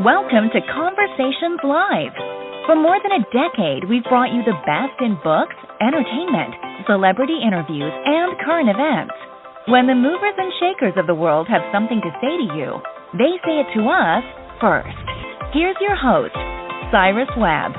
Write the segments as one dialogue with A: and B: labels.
A: Welcome to Conversations Live. For more than a decade, we've brought you the best in books, entertainment, celebrity interviews, and current events. When the movers and shakers of the world have something to say to you, they say it to us first. Here's your host, Cyrus Webb.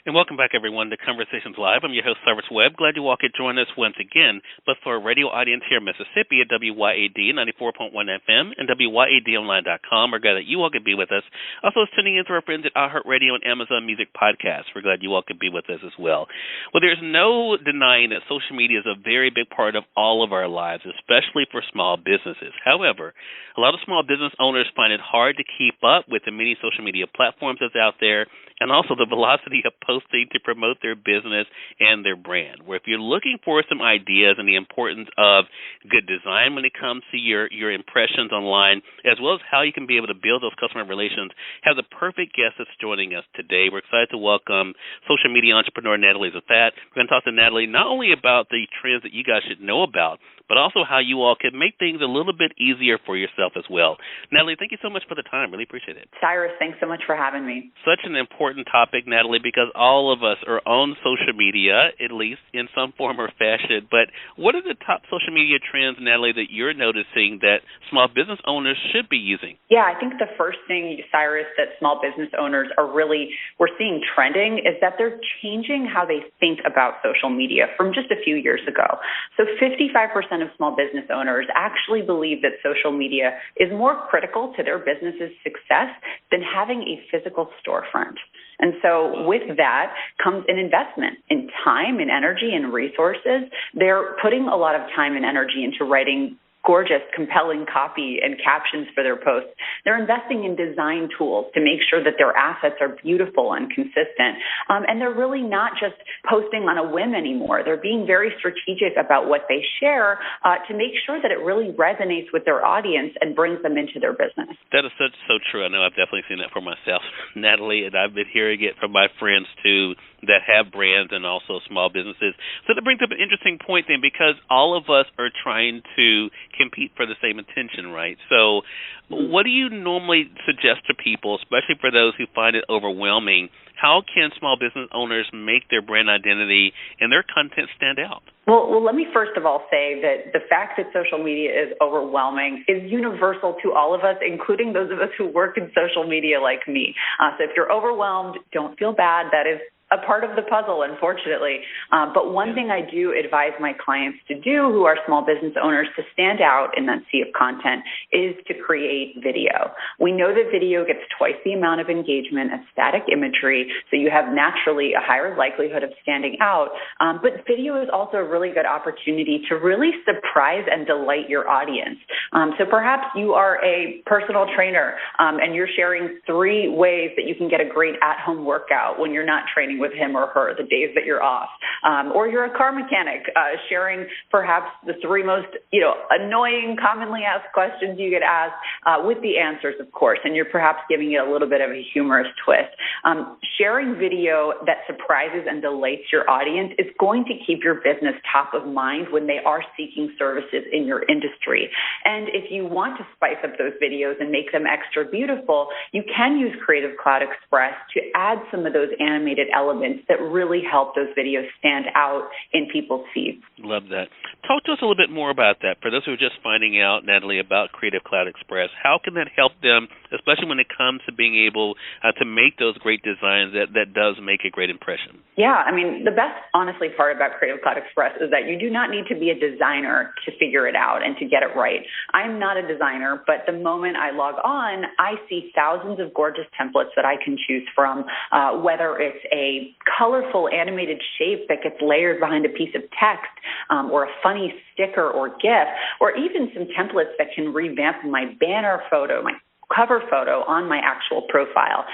B: And welcome back, everyone, to Conversations Live. I'm your host, Cyrus Webb. Glad you all could join us once again. But for our radio audience here in Mississippi at WYAD 94.1 FM and WYADonline.com, we're glad that you all could be with us. Also, tuning in to our friends at iHeartRadio and Amazon Music Podcasts. We're glad you all could be with us as well. Well, there's no denying that social media is a very big part of all of our lives, especially for small businesses. However, a lot of small business owners find it hard to keep up with the many social media platforms that's out there, and also the velocity of posting to promote their business and their brand. Where if you're looking for some ideas and the importance of good design when it comes to your impressions online, as well as how you can be able to build those customer relations, have the perfect guest that's joining us today. We're excited to welcome social media entrepreneur Natalie Zfat. We're going to talk to Natalie not only about the trends that you guys should know about, but also how you all can make things a little bit easier for yourself as well. Natalie, thank you so much for the time. Really appreciate it.
C: Cyrus, thanks so much for having me.
B: Such an important topic, Natalie, because all of us are on social media, at least in some form or fashion. But what are the top social media trends, Natalie, that you're noticing that small business owners should be using?
C: Yeah, I think the first thing, Cyrus, that small business owners we're seeing trending is that they're changing how they think about social media from just a few years ago. So 55% of small business owners actually believe that social media is more critical to their business's success than having a physical storefront. And so with that comes an investment in time and energy and resources. They're putting a lot of time and energy into writing gorgeous, compelling copy and captions for their posts. They're investing in design tools to make sure that their assets are beautiful and consistent. And they're really not just posting on a whim anymore. They're being very strategic about what they share to make sure that it really resonates with their audience and brings them into their business.
B: That is so true. I know I've definitely seen that for myself, Natalie, and I've been hearing it from my friends, too, that have brands and also small businesses. So that brings up an interesting point then, because all of us are trying to compete for the same attention, right? So what do you normally suggest to people, especially for those who find it overwhelming? How can small business owners make their brand identity and their content stand out?
C: Well, let me first of all say that the fact that social media is overwhelming is universal to all of us, including those of us who work in social media like me. So if you're overwhelmed, don't feel bad. That is a part of the puzzle, unfortunately. But one thing I do advise my clients to do who are small business owners to stand out in that sea of content is to create video. We know that video gets twice the amount of engagement as static imagery, so you have naturally a higher likelihood of standing out. But video is also a really good opportunity to really surprise and delight your audience. So perhaps you are a personal trainer and you're sharing 3 ways that you can get a great at-home workout when you're not training with him or her the days that you're off. Or you're a car mechanic sharing perhaps the 3 most annoying, commonly asked questions you get asked with the answers, of course, and you're perhaps giving it a little bit of a humorous twist. Sharing video that surprises and delights your audience is going to keep your business top of mind when they are seeking services in your industry. And if you want to spice up those videos and make them extra beautiful, you can use Creative Cloud Express to add some of those animated elements that really help those videos stand out in people's feeds.
B: Love that. Talk to us a little bit more about that. For those who are just finding out, Natalie, about Creative Cloud Express, how can that help them, especially when it comes to being able to make those great designs that does make a great impression?
C: Yeah, I mean, the best, honestly, part about Creative Cloud Express is that you do not need to be a designer to figure it out and to get it right. I'm not a designer, but the moment I log on, I see thousands of gorgeous templates that I can choose from, whether it's a colorful animated shape that gets layered behind a piece of text, or a funny sticker or GIF, or even some templates that can revamp my banner photo, my cover photo on my actual profile.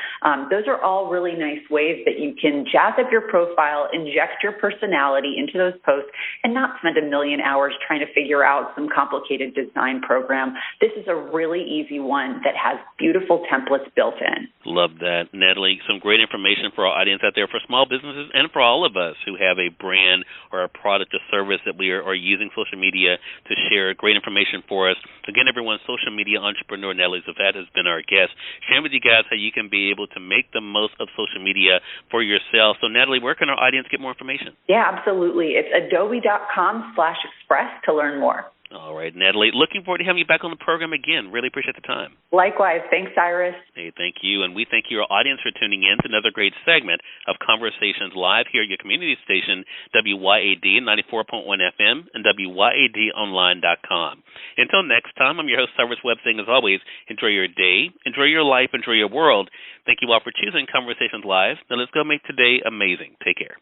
C: Those are all really nice ways that you can jazz up your profile, inject your personality into those posts, and not spend a million hours trying to figure out some complicated design program. This is a really easy one that has beautiful templates built in.
B: Love that. Natalie, some great information for our audience out there, for small businesses and for all of us who have a brand or a product or service that we are using social media to share great information for us. Again, everyone, social media entrepreneur Natalie Zfat has been our guest, sharing with you guys how you can be able to make the most of social media for yourself. So, Natalie, where can our audience get more information?
C: Yeah, absolutely. It's adobe.com/express to learn more.
B: All right, Natalie, looking forward to having you back on the program again. Really appreciate the time.
C: Likewise. Thanks, Cyrus.
B: Hey, thank you. And we thank your audience for tuning in to another great segment of Conversations Live here at your community station, WYAD 94.1 FM and WYADonline.com. Until next time, I'm your host, Cyrus Webb, saying as always, enjoy your day, enjoy your life, enjoy your world. Thank you all for choosing Conversations Live. Now let's go make today amazing. Take care.